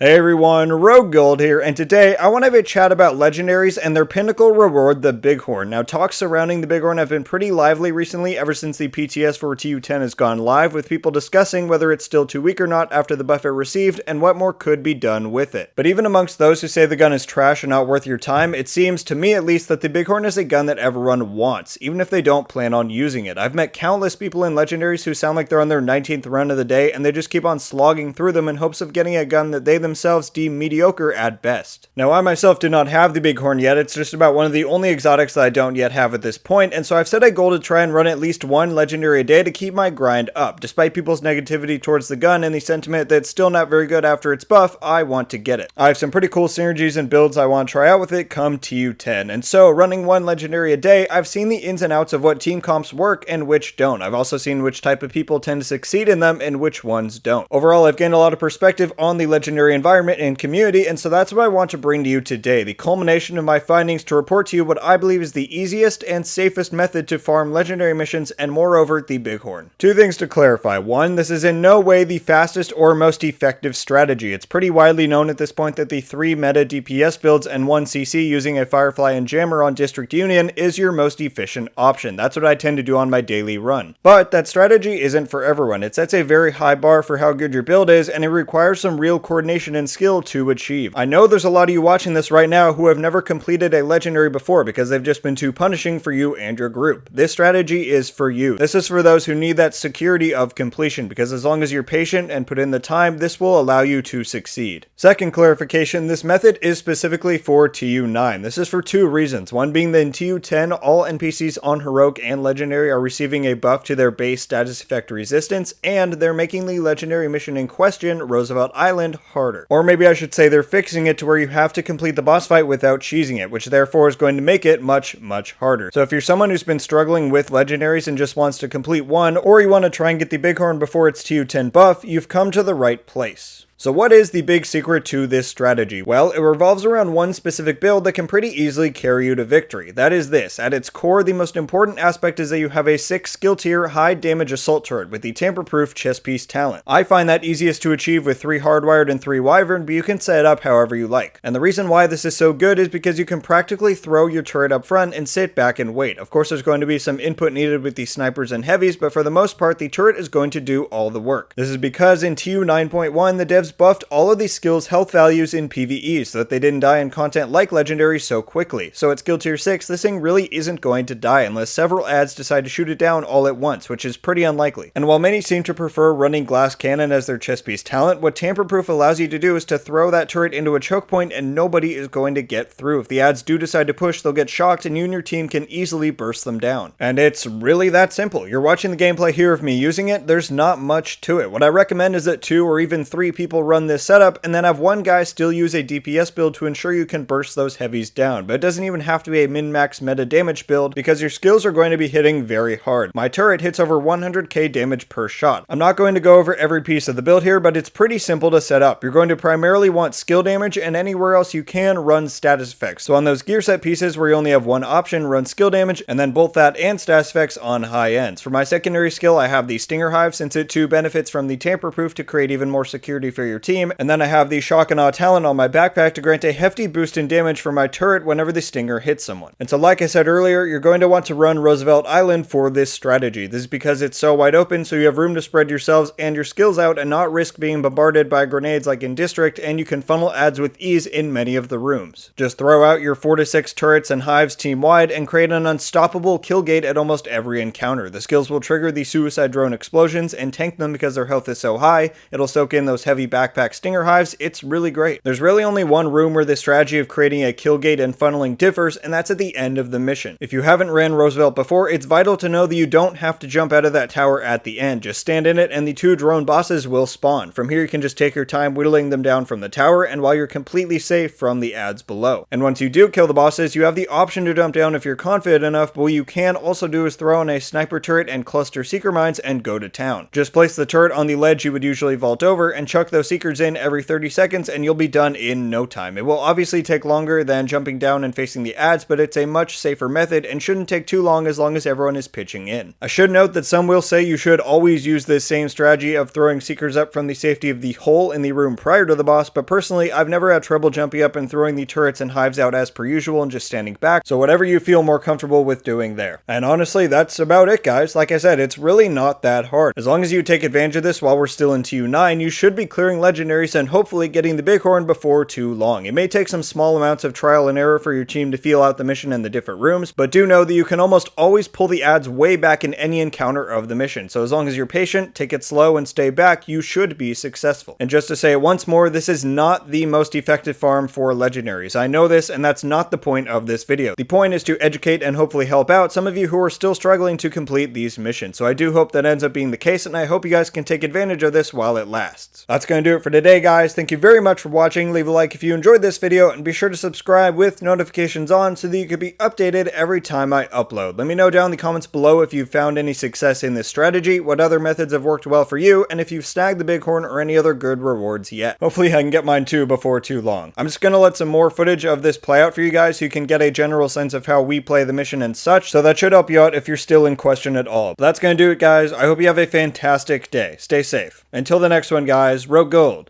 Hey everyone, RogueGold here, and today I want to have a chat about Legendaries and their pinnacle reward, the Bighorn. Now, talks surrounding the Bighorn have been pretty lively recently ever since the PTS for TU10 has gone live, with people discussing whether it's still too weak or not after the buff it received, and what more could be done with it. But even amongst those who say the gun is trash and not worth your time, it seems, to me at least, that the Bighorn is a gun that everyone wants, even if they don't plan on using it. I've met countless people in Legendaries who sound like they're on their 19th run of the day, and they just keep on slogging through them in hopes of getting a gun that they themselves deem mediocre at best. Now, I myself do not have the Bighorn yet. It's just about one of the only exotics that I don't yet have at this point, and so I've set a goal to try and run at least one legendary a day to keep my grind up. Despite people's negativity towards the gun and the sentiment that it's still not very good after its buff, I want to get it. I have some pretty cool synergies and builds I want to try out with it come TU10, and so running one legendary a day, I've seen the ins and outs of what team comps work and which don't. I've also seen which type of people tend to succeed in them and which ones don't. Overall, I've gained a lot of perspective on the legendary environment and community, and so that's what I want to bring to you today, the culmination of my findings to report to you what I believe is the easiest and safest method to farm legendary missions, and moreover, the Bighorn. Two things to clarify. One, this is in no way the fastest or most effective strategy. It's pretty widely known at this point that the 3 meta DPS builds and 1 CC using a Firefly and Jammer on District Union is your most efficient option. That's what I tend to do on my daily run. But that strategy isn't for everyone. It sets a very high bar for how good your build is, and it requires some real coordination and skill to achieve. I know there's a lot of you watching this right now who have never completed a legendary before because they've just been too punishing for you and your group. This strategy is for you. This is for those who need that security of completion, because as long as you're patient and put in the time, this will allow you to succeed. Second clarification, this method is specifically for TU9. This is for two reasons. One being that in TU10, all NPCs on Heroic and Legendary are receiving a buff to their base status effect resistance, and they're making the legendary mission in question, Roosevelt Island, harder. Or maybe I should say they're fixing it to where you have to complete the boss fight without cheesing it, which therefore is going to make it much harder. So if you're someone who's been struggling with legendaries and just wants to complete one, or you want to try and get the Bighorn before its TU10 buff, you've come to the right place. So what is the big secret to this strategy? Well, it revolves around one specific build that can pretty easily carry you to victory. That is this. At its core, the most important aspect is that you have a 6 skill tier high damage assault turret with the tamper-proof chest piece talent. I find that easiest to achieve with 3 hardwired and 3 wyvern, but you can set it up however you like. And the reason why this is so good is because you can practically throw your turret up front and sit back and wait. Of course, there's going to be some input needed with the snipers and heavies, but for the most part, the turret is going to do all the work. This is because in TU 9.1, the devs buffed all of these skills' health values in PvE so that they didn't die in content like Legendary so quickly. So at skill tier 6, this thing really isn't going to die unless several ads decide to shoot it down all at once, which is pretty unlikely. And while many seem to prefer running glass cannon as their chest piece talent, what tamper-proof allows you to do is to throw that turret into a choke point and nobody is going to get through. If the ads do decide to push, they'll get shocked and you and your team can easily burst them down. And it's really that simple. You're watching the gameplay here of me using it, there's not much to it. What I recommend is that 2 or even 3 people run this setup and then have one guy still use a DPS build to ensure you can burst those heavies down. But it doesn't even have to be a min-max meta damage build because your skills are going to be hitting very hard. My turret hits over 100k damage per shot. I'm not going to go over every piece of the build here, but it's pretty simple to set up. You're going to primarily want skill damage, and anywhere else you can run status effects. So on those gear set pieces where you only have one option, run skill damage, and then both that and status effects on high ends. For my secondary skill, I have the Stinger Hive, since it too benefits from the tamper-proof to create even more security for your team, and then I have the Shock and Awe talent on my backpack to grant a hefty boost in damage for my turret whenever the Stinger hits someone. And so like I said earlier, you're going to want to run Roosevelt Island for this strategy. This is because it's so wide open, so you have room to spread yourselves and your skills out and not risk being bombarded by grenades like in District, and you can funnel ads with ease in many of the rooms. Just throw out your 4 to 6 turrets and hives team-wide and create an unstoppable kill gate at almost every encounter. The skills will trigger the suicide drone explosions and tank them because their health is so high. It'll soak in those heavy backpack Stinger Hives. It's really great. There's really only one room where the strategy of creating a kill gate and funneling differs, and that's at the end of the mission. If you haven't ran Roosevelt before, it's vital to know that you don't have to jump out of that tower at the end. Just stand in it and the 2 drone bosses will spawn. From here you can just take your time whittling them down from the tower, and while you're completely safe from the ads below. And once you do kill the bosses, you have the option to jump down if you're confident enough, but what you can also do is throw in a sniper turret and cluster seeker mines and go to town. Just place the turret on the ledge you would usually vault over and chuck those those seekers in every 30 seconds and you'll be done in no time. It will obviously take longer than jumping down and facing the ads, but it's a much safer method and shouldn't take too long as everyone is pitching in. I should note that some will say you should always use this same strategy of throwing seekers up from the safety of the hole in the room prior to the boss, but personally I've never had trouble jumping up and throwing the turrets and hives out as per usual and just standing back, so whatever you feel more comfortable with doing there. And honestly, that's about it, guys. Like I said, it's really not that hard. As long as you take advantage of this while we're still in TU9, you should be clearing legendaries and hopefully getting the Bighorn before too long. It may take some small amounts of trial and error for your team to feel out the mission and the different rooms, but do know that you can almost always pull the ads way back in any encounter of the mission. So as long as you're patient, take it slow, and stay back, you should be successful. And just to say it once more, this is not the most effective farm for legendaries. I know this, and that's not the point of this video. The point is to educate and hopefully help out some of you who are still struggling to complete these missions. So I do hope that ends up being the case, and I hope you guys can take advantage of this while it lasts. That's going to do it for today, guys. Thank you very much for watching. Leave a like if you enjoyed this video, and be sure to subscribe with notifications on so that you can be updated every time I upload. Let me know down in the comments below if you've found any success in this strategy, what other methods have worked well for you, and if you've snagged the Bighorn or any other good rewards yet. Hopefully I can get mine too before too long. I'm just going to let some more footage of this play out for you guys so you can get a general sense of how we play the mission and such, so that should help you out if you're still in question at all. But that's going to do it, guys. I hope you have a fantastic day. Stay safe. Until the next one, guys, RogueGold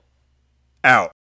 out.